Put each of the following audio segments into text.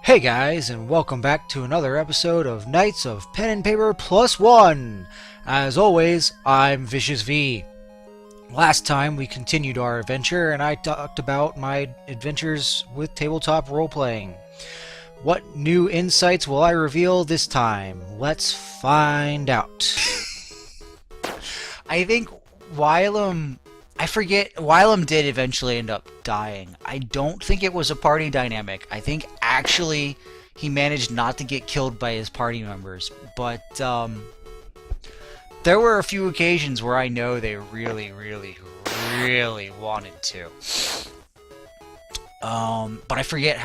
Hey guys, and welcome back to another episode of Knights of Pen and Paper Plus One. As always, I'm ViciousV. Last time we continued our adventure, and I talked about my adventures with tabletop role-playing. What new insights will I reveal this time? Let's find out. I think Wylam, I forget, Wylam did eventually end up dying. I don't think it was a party dynamic. I think actually he managed not to get killed by his party members. But there were a few occasions where I know they really wanted to. But I forget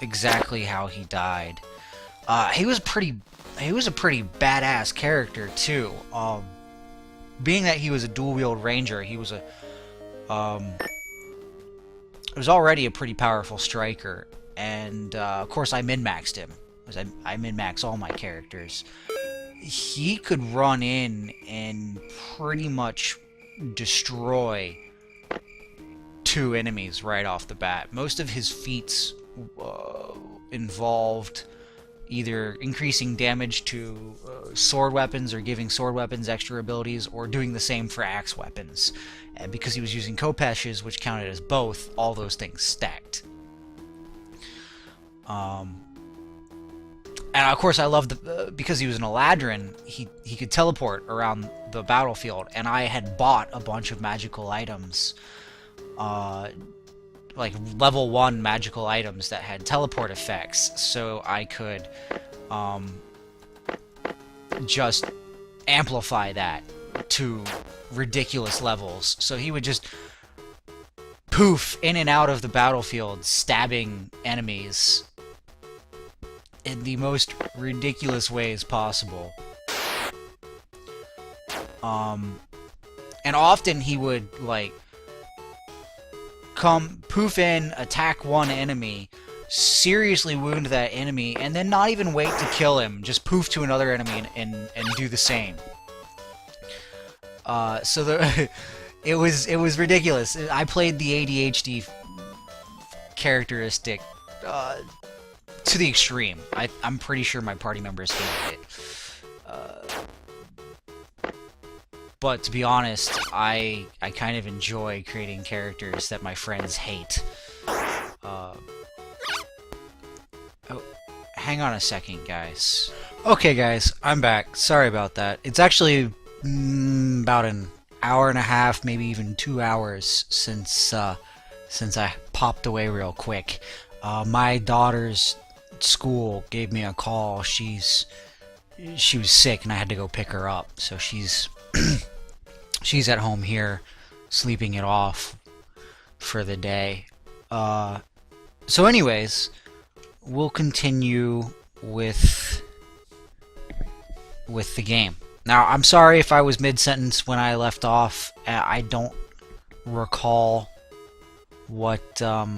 exactly how he died. He was a pretty badass character too. Being that he was a dual-wield ranger, he was was already a pretty powerful striker, and of course I min-maxed him, because I min-max all my characters. He could run in and pretty much destroy two enemies right off the bat. Most of his feats involved either increasing damage to sword weapons or giving sword weapons extra abilities, or doing the same for axe weapons. And because he was using kopeshes, which counted as both, all those things stacked. And of course I loved because he was an Eladrin, he could teleport around the battlefield, and I had bought a bunch of magical items, like level 1 magical items that had teleport effects, so I could just amplify that to ridiculous levels. So he would just poof in and out of the battlefield, stabbing enemies in the most ridiculous ways possible. And often he would, like, come, poof in, attack one enemy, seriously wound that enemy, and then not even wait to kill him, just poof to another enemy and do the same. It was ridiculous. I played the ADHD characteristic to the extreme. I'm pretty sure my party members hated it. But to be honest, I kind of enjoy creating characters that my friends hate. Oh, hang on a second, guys. Okay guys, I'm back. Sorry about that. It's actually about an hour and a half, maybe even 2 hours since I popped away real quick. My daughter's school gave me a call. She was sick and I had to go pick her up. So she's she's at home here, sleeping it off for the day. So anyways, we'll continue with the game. Now, I'm sorry if I was mid-sentence when I left off. I don't recall what I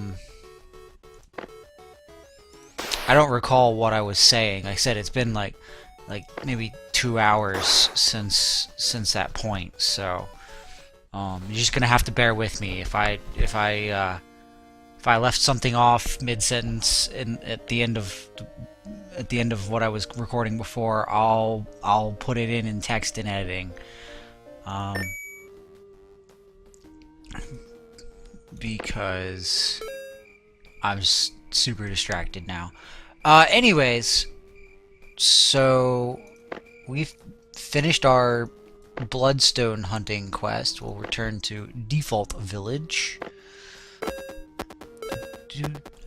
don't recall what I was saying. Like I said, it's been like maybe 2 hours since that point. So you're just gonna have to bear with me if I left something off mid-sentence and at the end of what I was recording before. I'll put it in text and editing. Because I'm just super distracted now. Anyways, so we've finished our bloodstone hunting quest. We'll return to default village.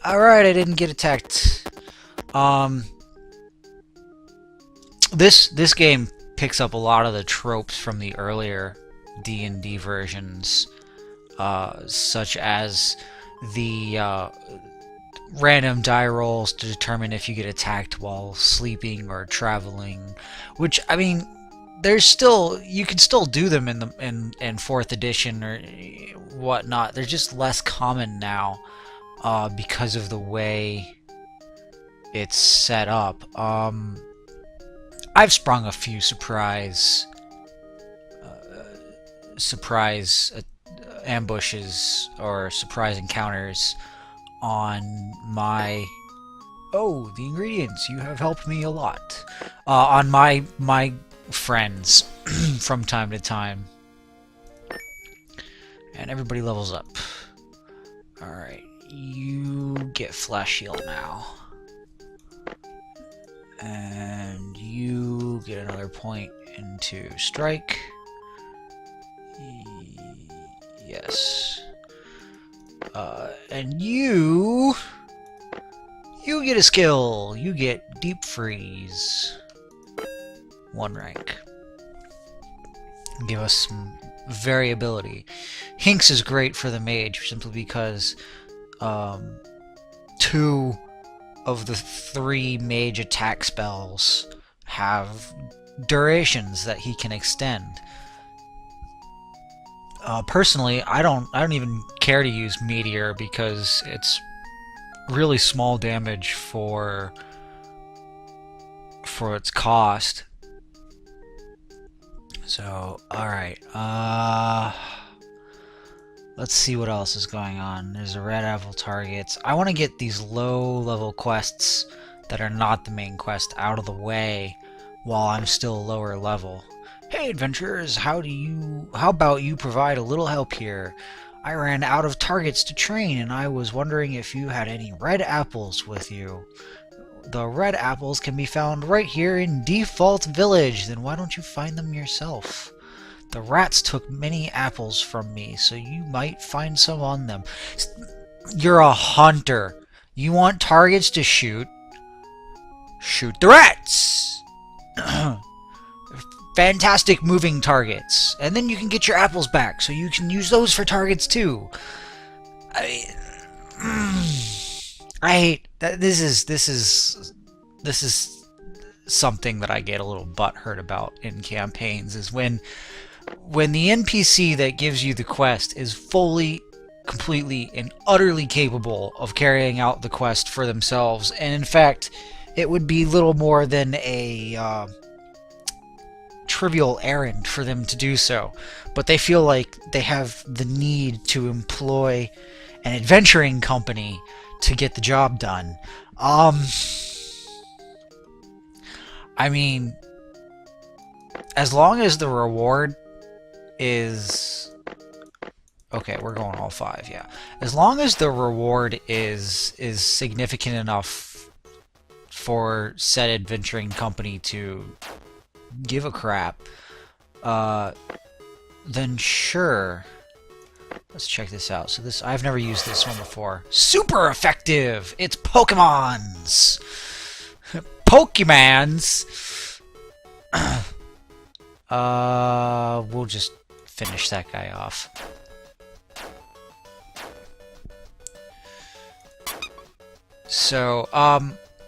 Alright, I didn't get attacked. This game picks up a lot of the tropes from the earlier D&D versions, such as the random die rolls to determine if you get attacked while sleeping or traveling. Which, I mean, you can still do them in 4th edition or whatnot. They're just less common now because of the way it's set up. I've sprung a few surprise ambushes or surprise encounters on my Oh, the ingredients. You have helped me a lot. On my friends from time to time. And everybody levels up. Alright, you get Flash Shield now. And you get another point into Strike. Yes. And you get a skill. You get Deep Freeze. 1 rank. Give us some variability. Hinks is great for the mage simply because 2 of the 3 mage attack spells have durations that he can extend. Personally, I don't even care to use Meteor because it's really small damage for its cost. So, alright, let's see what else is going on. There's a red apple targets. I want to get these low-level quests that are not the main quest out of the way while I'm still lower level. Hey adventurers, how about you provide a little help here? I ran out of targets to train and I was wondering if you had any red apples with you. The red apples can be found right here in Default Village. Then why don't you find them yourself? The rats took many apples from me, so you might find some on them. You're a hunter. You want targets to shoot? Shoot the rats! Fantastic moving targets. And then you can get your apples back, so you can use those for targets too. I hate that. This is something that I get a little butthurt about in campaigns, is when the NPC that gives you the quest is fully, completely, and utterly capable of carrying out the quest for themselves, and in fact, it would be little more than a trivial errand for them to do so, but they feel like they have the need to employ an adventuring company to get the job done. I mean, as long as the reward is... Okay, we're going all 5, yeah. As long as the reward is significant enough for said adventuring company to give a crap, then sure. Let's check this out. So this, I've never used this one before. Super effective! It's Pokemons! Pokemons! We'll just finish that guy off. So,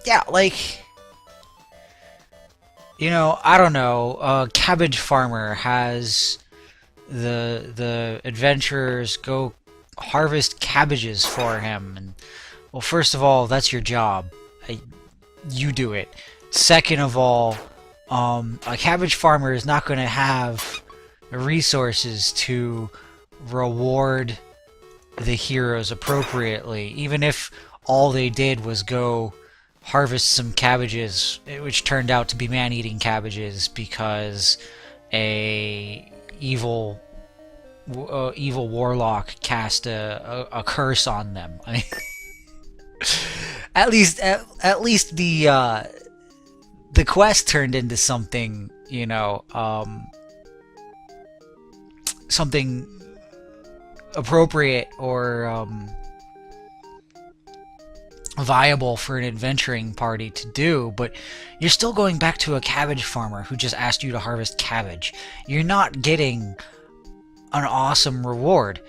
yeah, like, you know, I don't know, Cabbage Farmer has the adventurers go harvest cabbages for him, and, well, first of all, that's your job. You do it. Second of all, a cabbage farmer is not going to have the resources to reward the heroes appropriately, even if all they did was go harvest some cabbages, which turned out to be man-eating cabbages because a evil warlock cast a curse on them. I mean, at least the quest turned into something, you know, something appropriate or viable for an adventuring party to do, but you're still going back to a cabbage farmer who just asked you to harvest cabbage. You're not getting an awesome reward.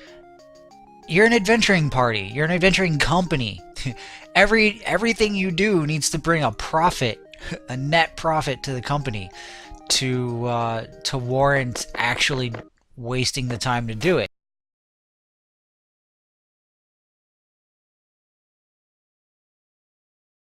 You're an adventuring party. You're an adventuring company. Everything you do needs to bring a profit, a net profit to the company to warrant actually wasting the time to do it.